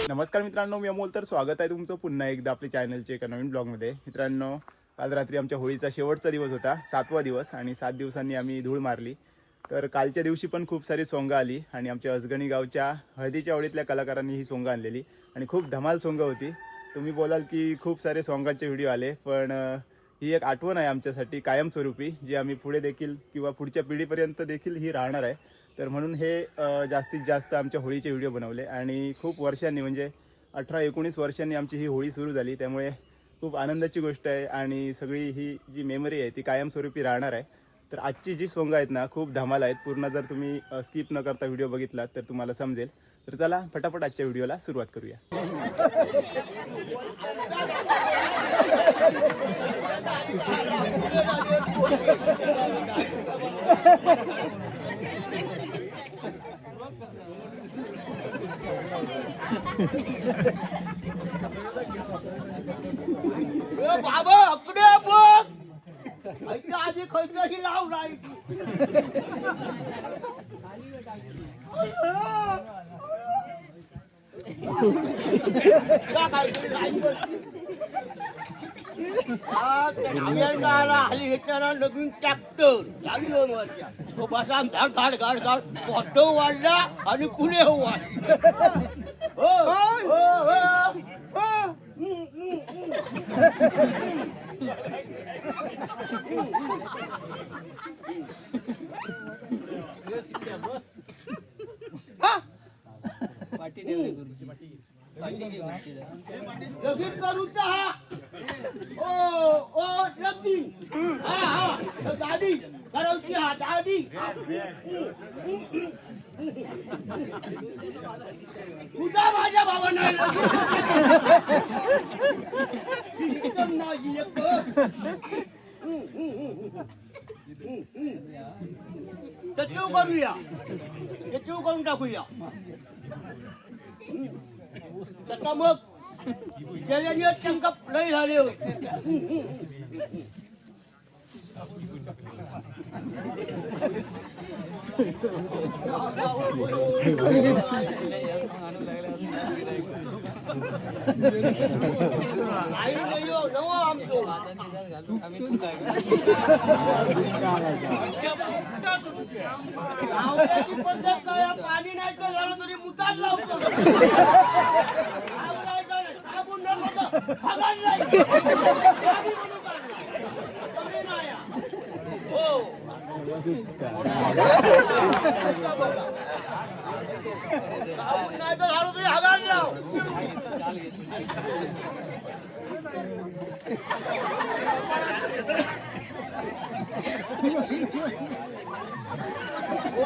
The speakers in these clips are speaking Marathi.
नमस्कार मित्रांनो, मी अमोल. तर स्वागत आहे तुमचं पुन्हा एकदा आपल्या चॅनलच्या एका नवीन ब्लॉगमध्ये. मित्रांनो, काल रात्री आमच्या होळीचा शेवटचा दिवस होता, 7वा दिवस, आणि 7 दिवसांनी आम्ही धूळ मारली. तर कालच्या दिवशी पण खूप सारी सोंगं आली आणि आमच्या असगणी गावच्या हळदीच्या आवडीतल्या कलाकारांनी ही सोंगं आणलेली आणि खूप धमाल सोंगं होती. तुम्ही बोलाल की खूप सारे सोंगांचे व्हिडिओ आले, पण ही एक आठवण आहे आमच्यासाठी कायमस्वरूपी, जी आम्ही पुढे देखील किंवा पुढच्या पिढीपर्यंत देखील ही राहणार आहे. तर म्हणून हे जास्तीत जास्त आमच्या होळीचे व्हिडिओ बनवले आणि खूप वर्षांनी म्हणजे 18-19 वर्षांनी आमची ही होळी सुरू झाली. त्यामुळे खूप आनंदाची गोष्ट आहे आणि सगळी ही जी मेमरी आहे ती कायमस्वरूपी राहणार आहे. तर आजची जी सोंग आहेत ना, खूप धमाल आहेत. पूर्ण जर तुम्ही स्किप न करता व्हिडिओ बघितलात तर तुम्हाला समजेल. तर चला फटाफट आजच्या व्हिडिओला सुरुवात करूया. बाबा अकडे बघ आधी खर्चही लाव नाही. हल्ली घेतल्याला नवीन ट्रॅक्टर झाली 2 वर्ष. तो बसा घाड घाड घाड घाड ऑटो वाढला आणि पुणे वाढला. हो हो हो. लगीन करूचा हा. ओ ओ लगीन हा हा दादी करायची हा दादी. तुझा माझ्या भावानं एकदम नाही सचिव करूया, सचिव करून टाकूया. आता मग त्याच्या शंका लय झाले. पाणी नाही तर झालं तरी मुताच लावतो. झालो तरी हगार लाव.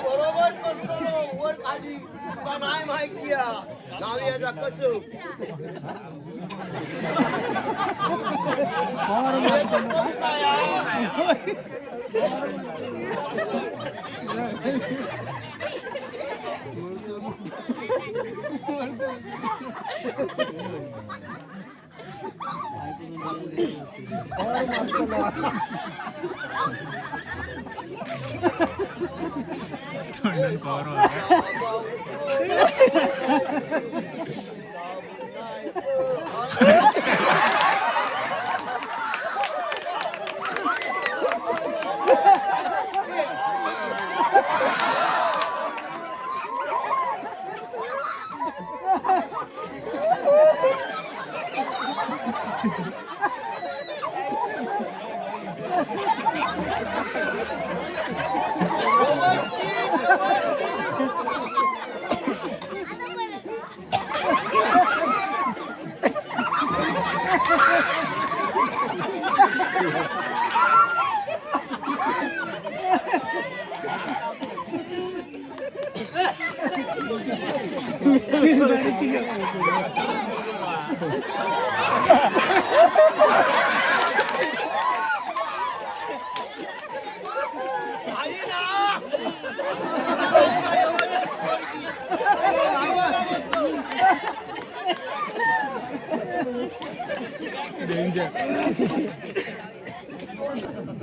बरोबर करतो वर खाली तुला नाही माहिती नावियाचा कसं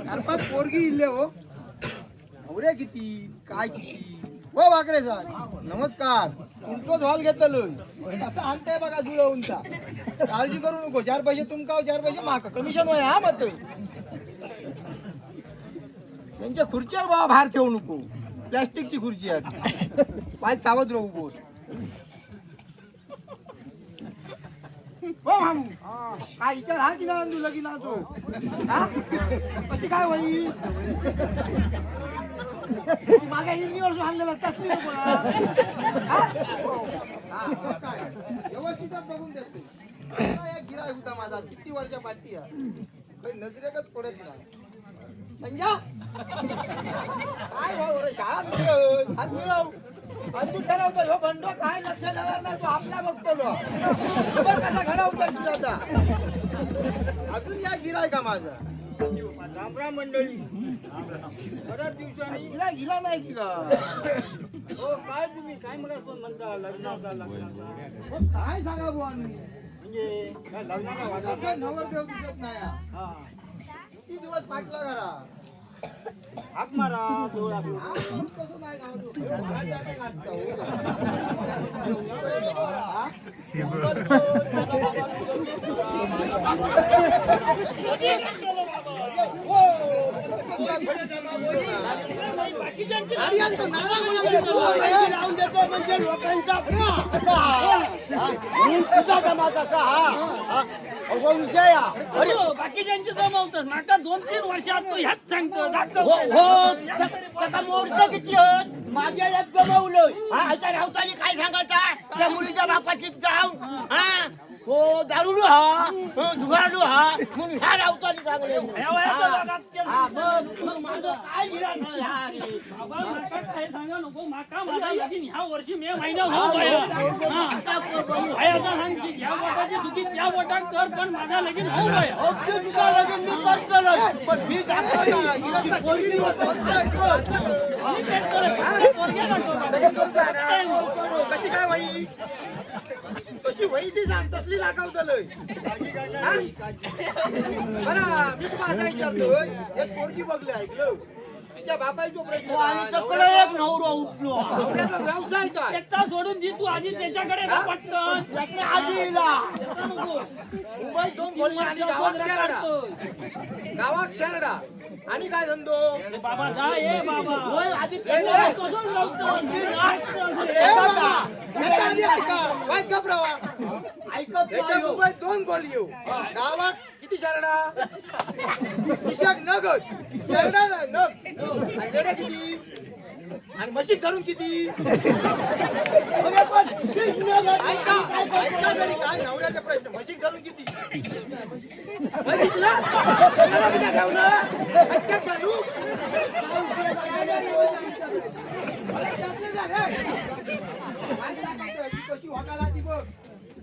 चार पाच पोरगी इल्ले हो, नवऱ्या किती काय किती हो बाकरे सर नमस्कार. तुमचोच हॉल घेतलो असं आणताय बघा जुळवूनचा. काळजी करू नको. 4 पैसे तुमका 4 पैसे माका कमिशन होय हा मत. त्यांच्या खुर्चीवर बाबा बाहेर ठेवू नको. प्लॅस्टिकची खुर्ची आहे. पाय सावध राहू बोल. हो मामू हा विचार हा की ना तुला की ना तो हा कशी काय होईल. मागे हिंदीवर आणलेला तसली नको ना. व्यवस्थितच बघून देतो. एक गिराय होता माझा किती वर्षा पाठी आहे नजरेकच पडत नाही. संजा काय भाऊ रे शाळा मिळव हात मिळव आणि तू ठरवतो हो बंडो काय लक्ष देणार नाही. तू आपला बघतो खबर कसा घडवतो तुझा आता. अजून या गिराय का माझा रामराम मंडळी. बऱ्याच दिवसांनी गिला नाही की का. हो काय तुम्ही काय म्हणता लग्नाचा काय सांगा बुवा म्हणजे लग्नाचा वादा नवरदेव दिसत नाही. किती दिवस पाटला घरा हाक मारा कसं नाही लावून देतो म्हणजे लोकांचा जमा कसा हा विषय. बाकीच्यांची जमवतोस माका 2-3 वर्षात तू ह्याच सांगतो हो त्याचा मोर्चा किती माझ्या एक जमवलं. हा ह्याच्या रावताली काय सांगायचा त्या मुलीच्या बापाची जाऊन हा हो दारुडू हा जुगाडू हा म्हणून ह्या रावताली सांगले. मग माझं काय गिरा बाबा माका काय सांगा नको. माका माझा लगीन ह्या वर्षी मे महिना हो भयाचा सांगशील ह्या बोटाची चुकी त्या बोटात कर पण माझा लगीन हो भया. तुझा लगीन मी करतो पण मी कशी काय वही कशी वही ती सांग तसली दाखवतलंय. बरं मी तुम्हाला विचारतोय एक पोरगी बघले ऐकलं तिच्या बापाचा प्रश्न सगळं एक नवरा उठलो. नवऱ्याचा व्यवसाय काय एकटा सोडून जी तू आधी त्याच्याकडे जा पटकन. मुंबईत 2 खोली आणि गावात शेरडा आणि काय धंदो. बाबा जा ये बाबा आधी कसं लावतो मुंबईत 2 खोली येऊ गावात किती शेरडा विशाख नगद शेरडा नग आणि रेड्या किती आणि म्हशी धरून किती. ऐका तरी काय नवऱ्याचा प्रश्न म्हशी धरून किती म्हशीला कशी वाकाला ती बघ.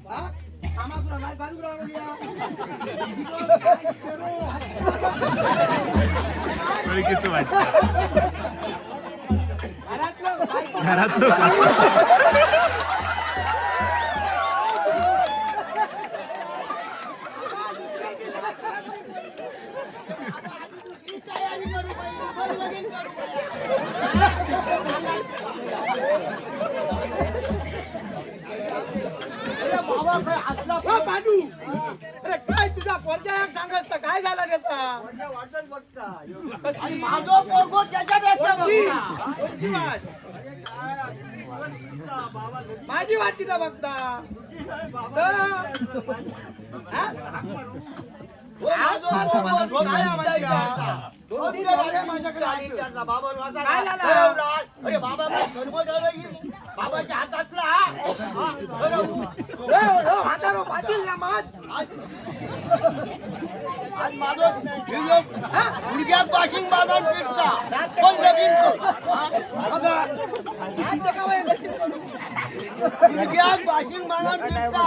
हा कामापुरा नाही बाजू घरातलं अरे काय तुझा पोरजा सांगत काय झाला त्याचा माझो पोरगो त्याच्यापेक्षा माझी वाट तिथं बघता. काय झालं अरे बाबा बाबाच्या हातातला म्हातारो पाटील ना मात आज माझं गुडघ्यात वाशिंग बाजार फिरता कोण लगीन गुडघ्यात वाशिंग बाजार फिरता.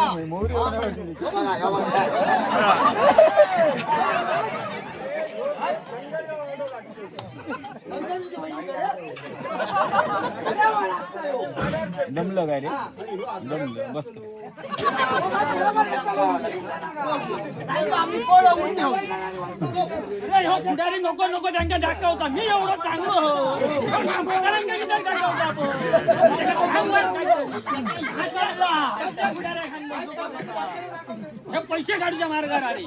दमलं काय रे दमलं बस आम्ही पळवून नेऊ. नको नको त्यांच्या दाखवता मी एवढं चांगलं हो दाखवता आपण हे पैसे काढूच्या मार्गावर आले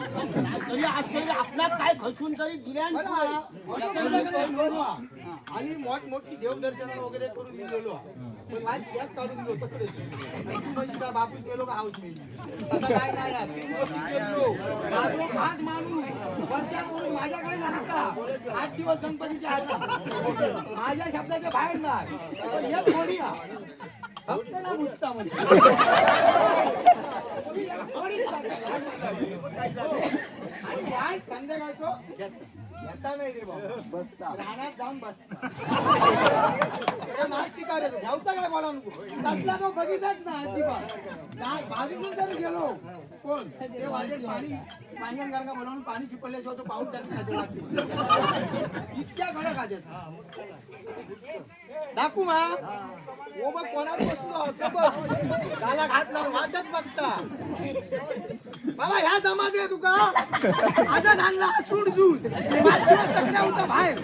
तरी आजकाल आपला काय खसून तरी दिल्या आणि मोठमोठी देवदर्शन वगैरे करून मी गेलो पण आज गॅस काढून गेलो तकडे बापूस गेलो का हाऊस नाही तसं काय नाही आहे. 3 वर्षी गेलो. माझं खास माणूस वर्षापूर्वी माझ्याकडे नसता 8 दिवस गणपतीच्या हातात माझ्या शब्दाच्या बाहेर नाही पण हे थोडी आहे. फक्त ना बुजता म्हणजे आणि काय संध्याकाळचं घेता नाही रे बाबा बसता रानात जाऊन बसता नाच शिकार येतो घ्यावता काय बोला नको तसला तो बघितलाच ना अजिबात बाजूतून जरी गेलो कोण ते वाजेल पाणी पाण्यात गंगा बोलावून पाणी चिपडल्याशिवाय तो पाऊस टाकण्याचे इतक्या कडक आजेत दाखवू मा ओ बघ कोणाच बसलो ते बघ त्याला घातला वाटच बघता बाबा ह्या जमात रे तुका आजच आणला सूट सूट तकड्या होता बाहेर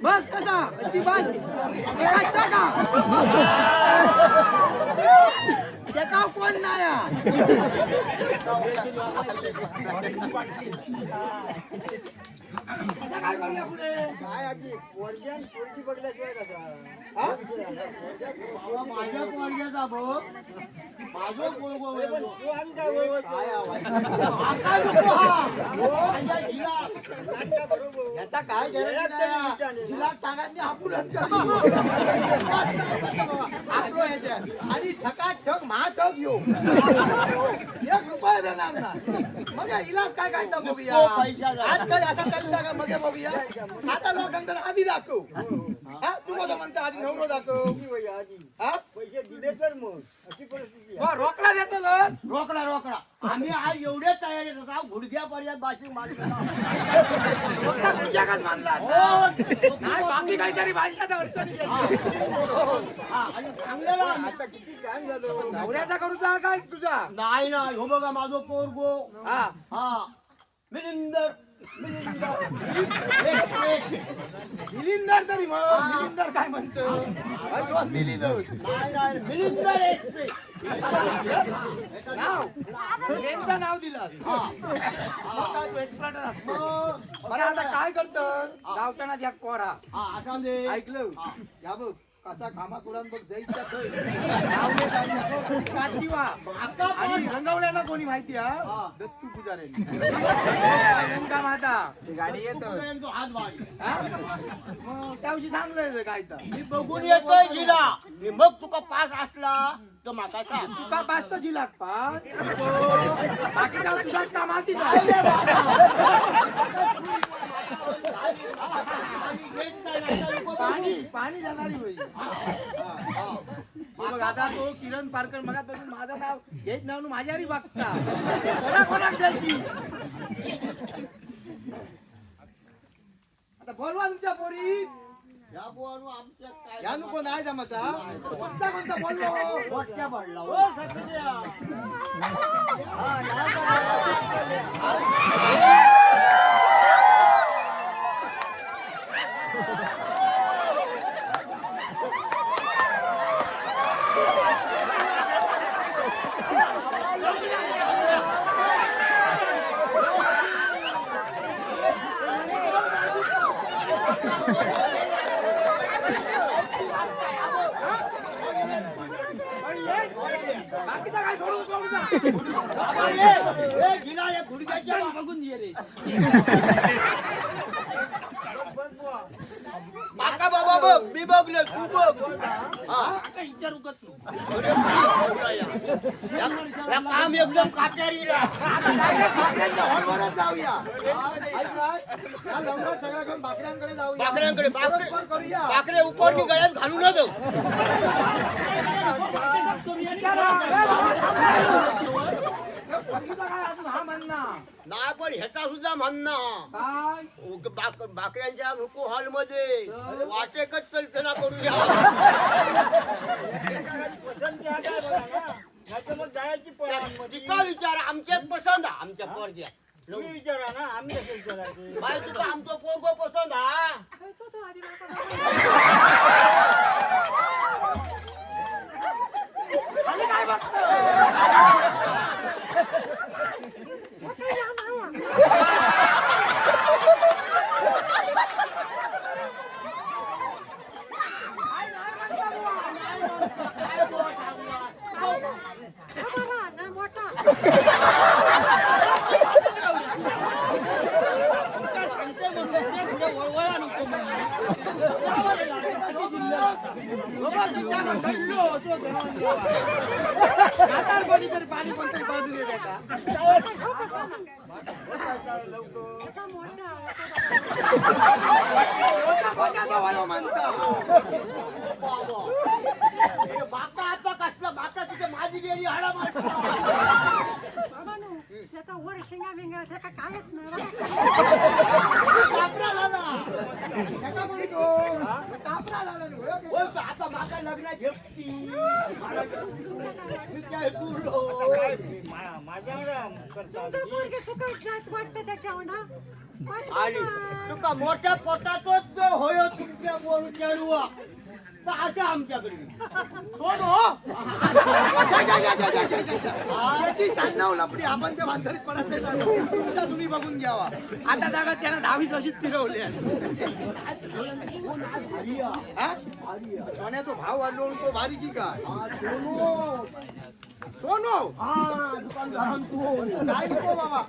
बघ कसा अजिबात का त्याचा कोण नाही काय करूया पुढे काय आजी वर्जन पोरगी बघल्याशिवाय कसा माझ्या पोरग्याचा भाऊ माझं याचा काय तिला सांगायची आपणच आपलो ह्याच्यात आणि ठकाठक महाठक येऊ 1 रुपया देणार ना मग इलाज काय काय बघूया आजकाल असा चालता का मग बघूया आता लोकांचा आधी दाखव हा तू कसं म्हणता आधी नवरो दाखव हा पैसे दिले तर मग अशी परिस्थिती रोकडा देतो रोकडा रोकडा आम्ही आज एवढे तयारी होता गुडघ्यापर्यंत बाशिंग जगात मानला नाही बाकी काहीतरी भाषात अडचणी आणि चांगलेला आता किती टाइम झालो नवऱ्याचा करूचा काय तुझा नाही नाही हो बघा माझं पोरगो हा हा मिलिंदर मिलिंदर तरी मिलिंदर काय म्हणतो मिलिंदर एक्सप्रेस नाव ट्रेनचं नाव दिलं एक्सपर्ट बरं आता काय करतं धावताना ज्या कोरा आता दे ऐकलं या बघ कसा घामाकुरान बघ जायच्या काठीवा आणि रंगवल्याला कोणी माहिती हा दत्तू पुजारे नेमका माझा गाडी येतो हात बाई मग त्याविषयी सांगलं काय तर मी बघून येतोय जिला मग तुका पास असला तर माका सांग तुका पाच तो जिलाक पाच बाकी जाऊ तुझा कामाची पाणी पाणी जाणारी होईल बघ आता तो किरण पारकर मगापासून माझं नाव हेच नाव माझ्यावरही बघता कोणा कोणाक द्यायची आता बोलवा तुमच्या पोरी या पोरू आमच्या काय या नको नाही जमता कोणता कोणता बोललो मोठ्या पडला हो सचिया बाकीचा काय सोडू गिला या गुडघ्याच्या बघून ये रे माका बाबा बघ मी बघले तू बघ काय विचारू का तू या काम एकदम काटेरी हॉलवरच जाऊया लवकर सगळं घेऊन बाकऱ्यांकडे जाऊया बाकऱ्यांकडे बरोबर करूया बाकरे उपरनी गळ्यात घालू न देऊ बाकीचा काय अजून हा म्हणणं नाही पण ह्याचा सुद्धा म्हणणं काय बाकऱ्यांच्या रुको हॉल मध्ये वाटेकच कल्पना करूया तिचा विचार आमच्याच पसंत आहे आमच्या पोरग्या विचारा ना आम्ही कसं विचारायचं तुझा आमचं पोरगो पसंत हा वळवळा नको म्हणून. बाबा बिचारा सल्लो होतो जनावर. म्हातारपणी तरी पाणी पण तरी बाजूला द्यायचा. मोठा वाला म्हणता. बाका आता कसलं बाका तिथे माझी गेली हाडा मारतो. त्याचा वर शिंगा बिंगा त्याचा कायच नाही कापरा झाला. नका म्हणतो. कापरा झाला नाही. होय. बोलतो आता बाका लग्न झेपती. मी काय तुलो. माझ्यावर करता. तुमचं पोरगे सुकट जात वाटतं त्याच्यावर ना आणि तुका मोठ्या पोटातच जर होय तुमच्या बोलूच्या रुवा तर असं आमच्याकडे कोण हो त्याची सांगाव लपडी आपण त्या बांधरीत पडत नाही जाणार. तुमचा तुम्ही बघून घ्यावा. आता जागा त्यानं 10-20 वर्षीच फिरवल्या. हा? सोन्याचा भाव वाढलो आणि तो भारी की काय सोनो दुकानदारान तू काय नको बाबा.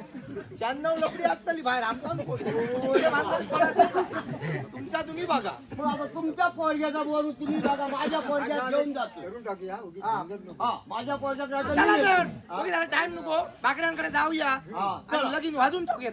96 लपडी असतली बाहेर आमचा नको. त्या बांधरीत पडायचं. तुमचा तुम्ही बघा. मग आता तुमच्या पोरग्याचा बोलू तुम्ही दादा माझ्या पोरग्यात घेऊन जातो. हा माझ्या पोरग्यात चला तर. बघी जरा टाइम नको. बाकड्यांकडे जाऊया हा, आणि लगीन वाजून टाकूया.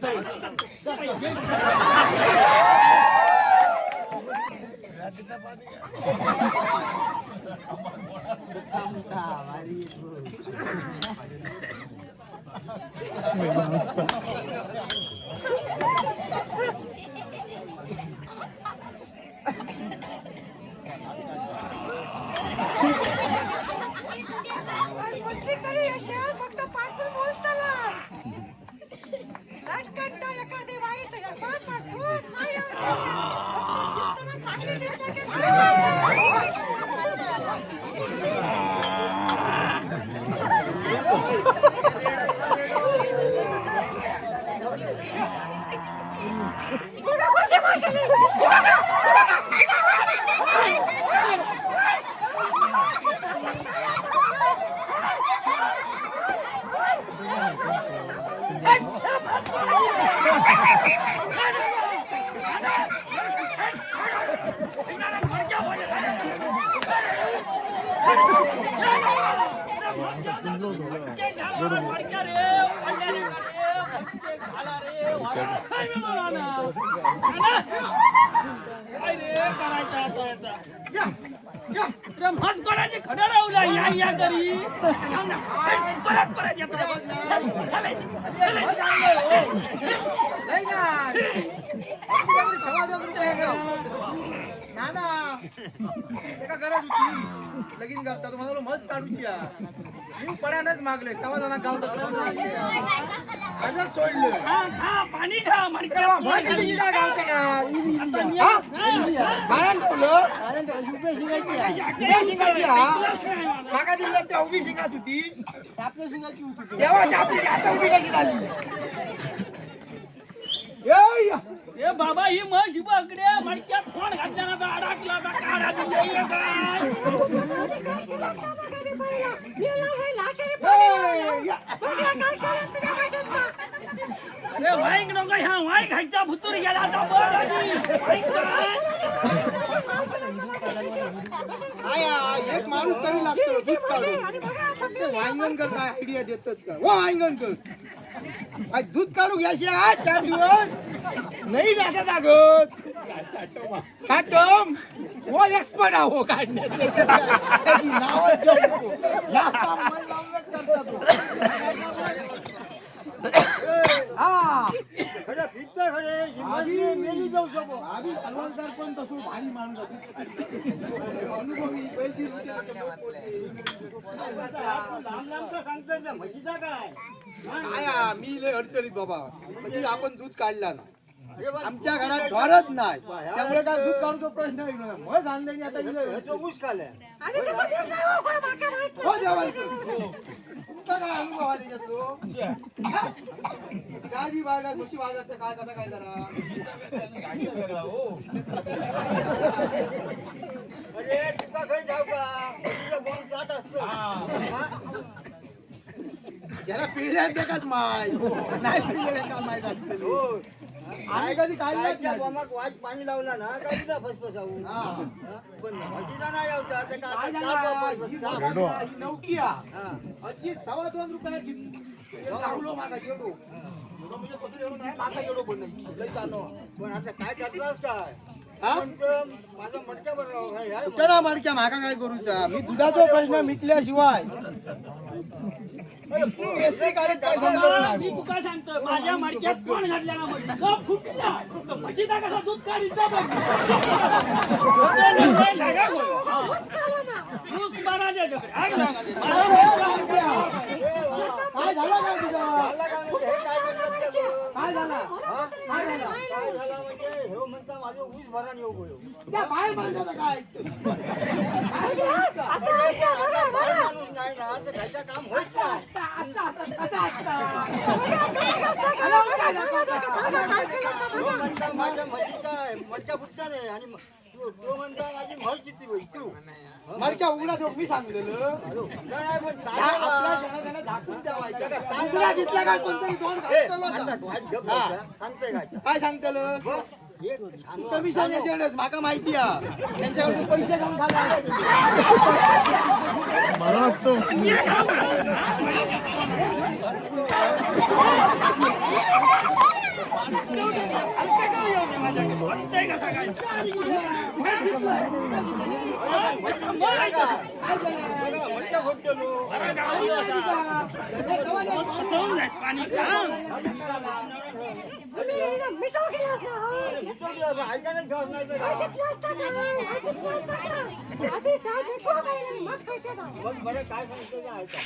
म्हटली तरी यशा फक्त पार्सल बोलताला कट एखादी वाईट कोणाची खडा राहुला या घरी परत परत येतो नाना एका गरज होती लगीन करता तुम्हाला मस्त काढूची मी पड्यानच मागले समाधाना गावत आजच सोडलं पाणी खा मागा दिला त्या उभी शिंगात होती तेव्हा आपली आता उभी कशी झाली ए बाबा ही म्हश बकड्या मडक्यात फोन घातल्याना अडकला काढा दिले काय अरे वाईक नको ह्या वाई खायच्या भुतूर गेला एक माणूस तरी लागतो दूध काढून वांगणकर काय आयडिया देतात का हो वांगणकर दूध काढू घ्याशी आज 4 दिवस नाही जाता लागत काटम वो एक्सपर्ट आहो काढण्यात नावच देऊ नको. या कामाला लावलंच करता तो. हा खरं फिरतं खरे आधी मेली जाऊ शकतो. आधी हलवालदार पण तसं भारी माणूस अनुभवी पैकी लांबचं सांगतोय त्या म्हशीचा काय काय मी लय अडचणीत बाबा म्हणजे आपण दूध काढला ना आमच्या घरात भारत नाही त्यामुळे काय दूध काढूचो प्रश्न येईल मग आणले आता चौकूस खाल्या हो देवा तुमचा काय अनुभव आहे त्याच्यात तो काय बी बागा गोष्टी बाग असते काय कसा काय जरा अरे तुका काही जाऊ का तुझं बोल जात असतं. ज्याला पिढ्यात देखाच माय नाही पिढ्या का माहित असते आम्ही कधी काढलाच कायच्या नाही. बॉम्बाक वाट पाणी लावला ना काय तुला फसफसावू हा. पण म्हशीचा नाही होता ते का काय आता झालं? चार वापर ही चार. बाबा, ही नौकी हा. हा. अगदी 2.25 रुपयात घेतली. हे लावलो मागा एवढं. एवढं म्हणजे कसं एवढं नाही, मागा एवढं पण नाही. लय चालू. पण आता काय करलास काय हा? म्हणतो, माझा मडक्या बरोबर कुठं ना मालक्या मागा काय करूचा मी दुधाचा प्रश्न मिटल्याशिवाय एसटी गाडीत काय समजत नाही. मी तुका सांगतो माझ्या मडक्यात कोण घातल्या ना मध्ये तो फुटला तो म्हशीचा कसा दूध काढीचा बघ दूध मारायच्या जकडे. आग लागा ते. काय झालं काय तुझं झाला का म्हणजे हे काय करतात ते लोक? काय झालं हा? काय झालं काय झालं म्हणजे हे म्हणता माझं ऊस भरण येऊ गयो त्या बाय माणसाचं काय बाळ माणूस नाही ना तर घरचं काम होत नाही तो म्हणता माझ्या म्हशीचा मडक्या फुटला नाही आणि तो म्हणता माझी म्हस जिती होईल तू मरक्या उघडा देऊ मी सांगलेलं नाही पण त्या आपल्या जनाला झाकून द्यावायचं उघडा दिसला काय कोणतरी दोन घालतो होता. सांगते काय काय सांगतेलं हे छान कमिशन एजंट माका माहिती आहे त्यांच्याकडून पैसे घेऊन खाला मडक्या फुटलो ऐकायला घेऊन नाही तर मग बरं काय सांगतो का ऐका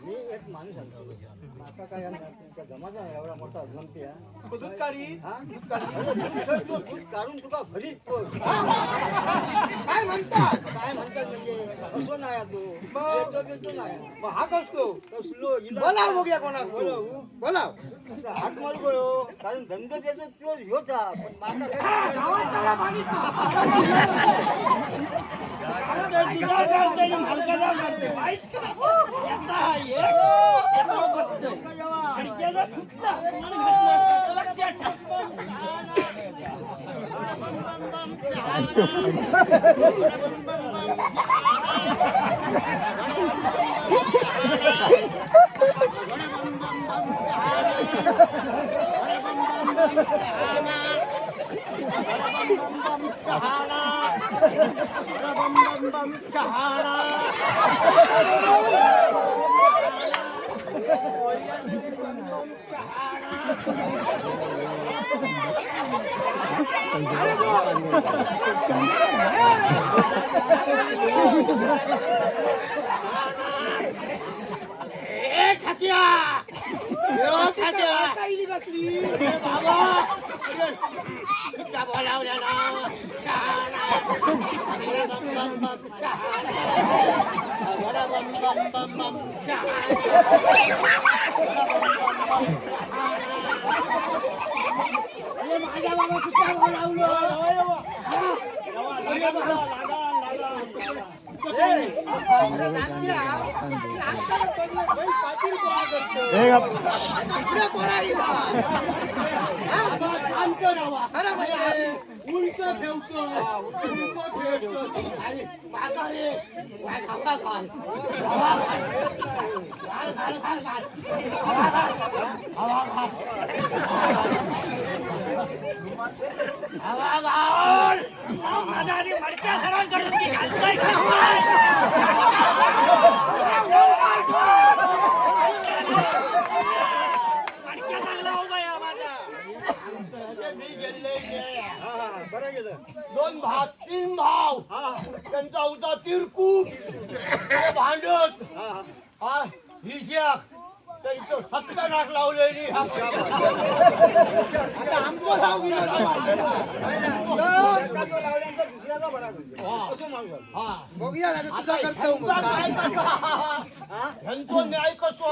मी एक माणूस आहे आता काय जमाचा एवढा मोठा जमते दूध काढी काढून तुका भरीत पोर. काय म्हणतात काय म्हणतात म्हणजे कसो नाही तू येतो बितो नाही मग हा कसतो कसलो बोलाव बघूया कोणाक बोलावू? बोलाव हात मारू गयो कारण धंदा त्याचा तो होता पण माझा काही गावात सगळा मागितला. मालकाला करते वाईट याचा एक याचा बघतोय आणि त्याचा फुटला म्हणून घातला. लक्षात ठेव. काहीली बसली उलट ठेवतो आणि म्हातारे हवा घाल माझा आणि मडक्या सर्वांकडून ती घालतोय का? मडक्या चांगला उभा आहे माझा. बरं गेलं दोन भात तीन भाव त्यांचा होता तिरकूट भांडत हा ही शेक तर इथं 70 लाख लावलेली आता आमचं सांगू लावल्यानंतर दुसऱ्याचा बरा असं म्हणतो बघूया तुझा कर्तव्य ह्यांचा न्याय कसो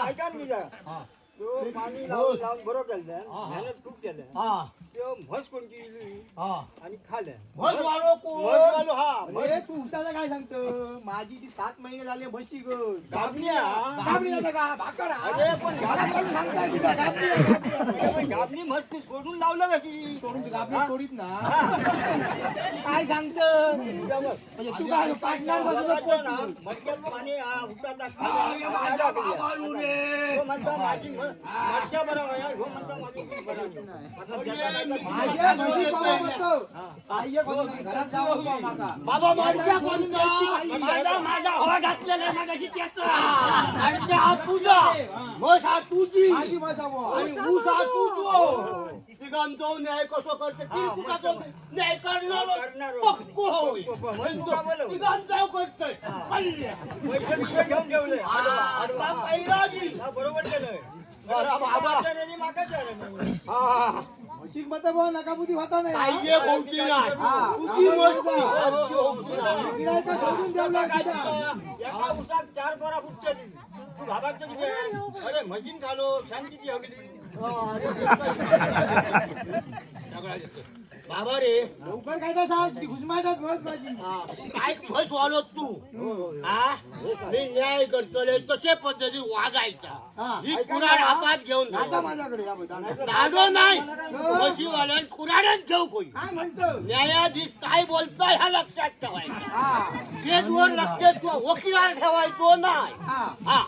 ऐका मी जरा तो पाणी लावून लावून बरोबर केलं मेहनत खूप केलं हा तो म्हस कोणती इली हा आणि खाल्लं म्हस वालो कोण? म्हसवालो हा अरे तू उसाला काय सांगतो माझी ती 7 महिने झाले म्हशी ग गाबण्या गाबडी जाता का भाकर अरे पण पण सांगताय तुला गाबडी गाबणी म्हस तू सोडून लावलं कशी सोडून तू गाबडी सोडीत ना काय सांगतो म्हणजे तू काय पार्टनर बसत मटक्यात पाणी उठाता खाली माझी मटक्या बरोबर आहे हो म्हणता माझी बरोबर माझ्या म्हशी पाहू बसतो आई कोणी घरात जाऊ माका बाबा मडक्या कोणता? माझा हवा घातलेला मगाशी त्याचा मडक्या हा तुझा, म्हस हा तुझी माझी म्हस हवं आणि ऊस हा तुझो. तिघांचो न्याय कसं करते तिरकुटाचो न्याय करणार पक्को होय. तिघांचा करतोय. पैसे बिसे घेऊन ठेवले आता पहिला जी. बरोबर केलं बरं बाबा. मागाच हा. म्हशीक मत भाऊ नकाबुद्धी होता नाही काही एक होती नाही. हा. तुझी मस्ती आमची होती नाही. गिरायका सोडून ठेवला तिथं. एका उसात 4 पोरा फुटते तू भागात किती अरे मशीन खालो शांतीची हगली बाबा रे लवकर काय तर सांग ती घुसमाटात म्हस माझी काय म्हस वालो तू हा मी न्याय करतले तसे पद्धती वागायचा हा. ही कुराड हातात घेऊन आता जायचा. माझ्याकडे या बघा दादो नाही म्हशीवाल्यान कुराडच घेऊ कोई काय म्हणतो न्यायाधीश काय बोलताय हा लक्षात ठेवायचा हा केसवर लक्ष ठेवा वकिलाला ठेवायचो नाही हा हा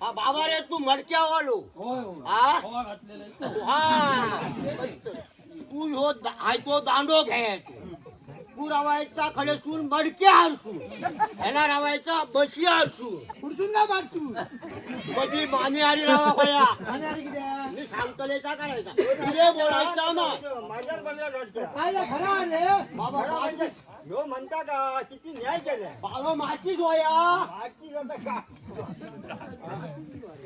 हा बाबा रे तू मडक्यावालो होय होय हा हवा घातलेला हा तू ह्यो हाय तो दांडो घ्यायचो तू रवायचा खडेसून मडक्या हरसून ह्याला रवायचा बशी हरसून खुर्सून जा बात तू कधी माने आली रावा खोया आणि अरे किती मी सांगतले का करायचा तुझे बोलायचा ना माझ्यावर बनल्या लढत्या काय खरा रे बाबा माती ह्यो म्हणता का किती न्याय केलाय बाबा मातीच होया आजची जाता का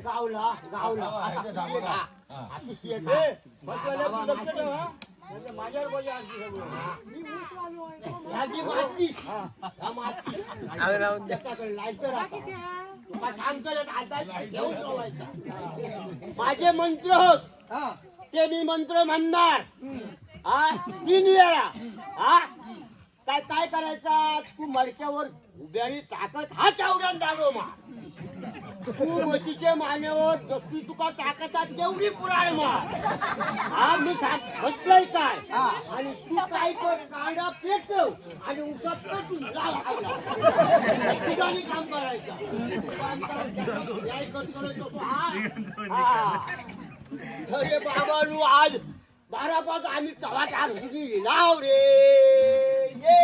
गावला गावला अशी लक्ष ठेव हा. म्हणजे माझ्यावर बोलले आजची सगळं ह्याची माती ह्या माती त्याच्याकडे लायचं राहतं. तुका सांगतले हातात घेऊन ठेवायचा. माझे मंत्र होत हा ते मी मंत्र म्हणणार हा 3 वेळा हा काय काय करायचा तू मडक्यावर उभ्याने ताकद हा चावड्यान दाडो मा तू मतीचे मानेवर जशी तुका ताकदात तेवढी पुराण मार हा मी म्हटलंय काय आणि तू काय कर कांदा पेटव आणि उसात पेटून लाव खायला ठिकाणी काम करायचं न्याय करतो तो हा अरे बाबा आज 12 आम्ही चव्हा टाकली लाव रे ये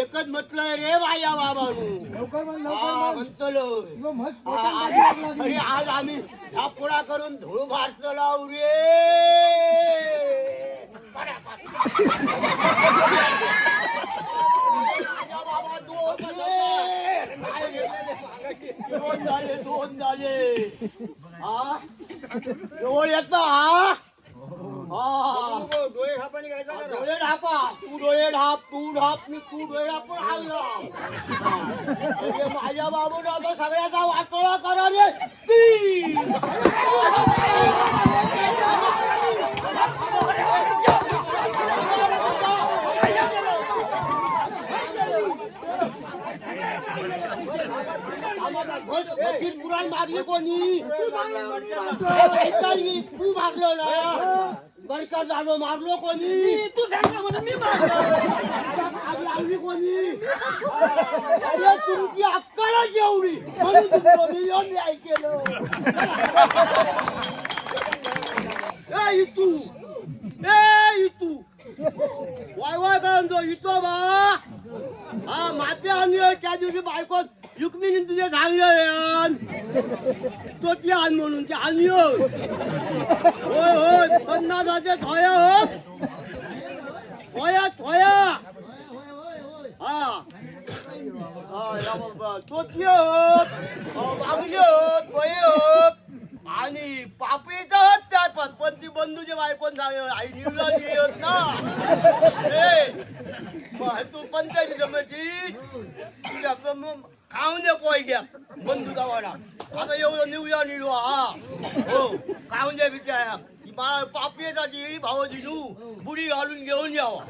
एकच म्हटलंय रे बाया बाबानू लवकर म्हण लवकर म्हण म्हणतलो किंवा म्हस पोटात माझी आग लागली. अरे आज आम्ही ह्या पुढा करून धुळू भारत लाव रे बाबा 2 झाले हा डोळ येत हा डोळे खापाने घ्यायचा का डोळे ढापा तू डोळे ढाप मी तू डोळे ढापून आलो माझ्या बाबून आता सगळ्याचा वाटोळा करा रे पुराण मारली कोणी तू मारलो ना बडका जाणो मारलो कोणी तू सांगतो म्हणून मी मारलं आग लावली कोणी अरे तुमची अक्कलच एवढी म्हणून तुम्ही येऊन न्याय केलं ए इतू वाय वाय काय म्हणतो इतो बा हा माते आणि त्या दिवशी बायको युक्तीने तुझे सांगलं तो ती आण म्हणून ते आण होय होय 50,000 थोया होया थोया हा तो ती बागली होत बये होत आणि पापीचा होत त्या पत्पंती बंधूचे बायकोन सांगलं आई निर्णय येत ना तू पंचायती जमती खाऊन दे पोय घ्या बंधू गावाला आता एवढं निवया निलवा हा हो काय म्हणजे विचारा पापियेची भावजीनू बुडी घालून घेऊन यावा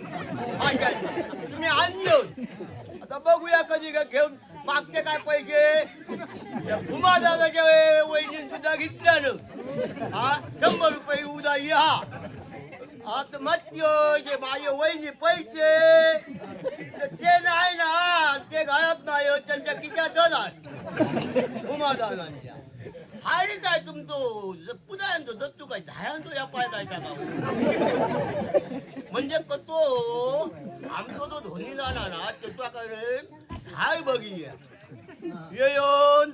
तुम्ही आणलं आता बघूया कधी का घेऊन मागते काय पैसे उमा दादाच्या वहिनी सुद्धा घेतल्यानं हा 100 रुपये उद्या या आता मत्य जे माझे वहिनी पैसे ते नाही ना ते गायब नाही त्यांच्या किच्यातच आहे उमा दादांच्या हाय काय तुमचं पुन्हा आणतो दत्तू काय धाय आणतो या पाय काय म्हणजे तो आमचा तो धोनी नाना ना त्याच्याकडे हाय बघी येऊन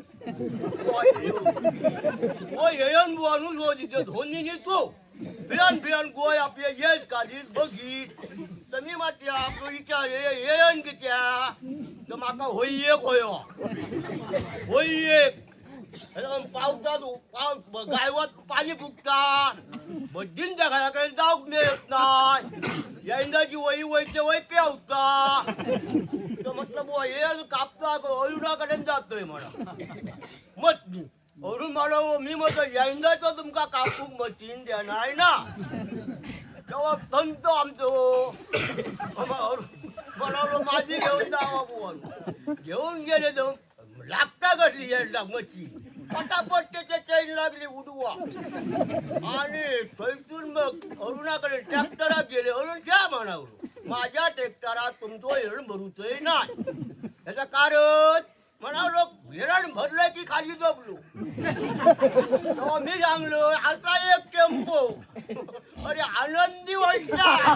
येऊन बुवानूच हो तिथे धोनी तो फिरान फिरान गोय आपले येत काढीत बघीत तर मी मात्र आपलं विचार येऊन कित्या तर माका होई एक होई एक पावसात गायवात पाणी फुकतात बद्दींच्या घराकडे जाऊक मिळत नाही या इंदाची वही वयचे वय पेवता तर म्हटलं हे कापता अरुणाकडे जातोय म्हणा मत अरुण मला मी म्हटलं या इंदाचं तुमका कापूक मशीन देणार ना तेव्हा संत आमचं मला माझी घेऊन जावा बुवा घेऊन गेले तर लागता कसली यायला मच्छी पटापट त्याच्या चैन लागली उडवा आणि थैसून मग अरुणाकडे ट्रॅक्टरात गेले अरुण क्या म्हणावं माझ्या ट्रॅक्टरात तुमचं हेरण भरूचंय नाही त्याचं कारण म्हणालो हेरण भरलं की खाली जपलो तेव्हा मी सांगलो आता एक टेम्पो अरे आनंदी वाटला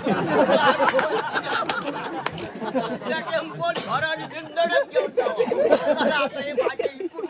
त्या टेम्पोत घराने जिंदडच घेऊन जावा आता हे माझ्या इकडून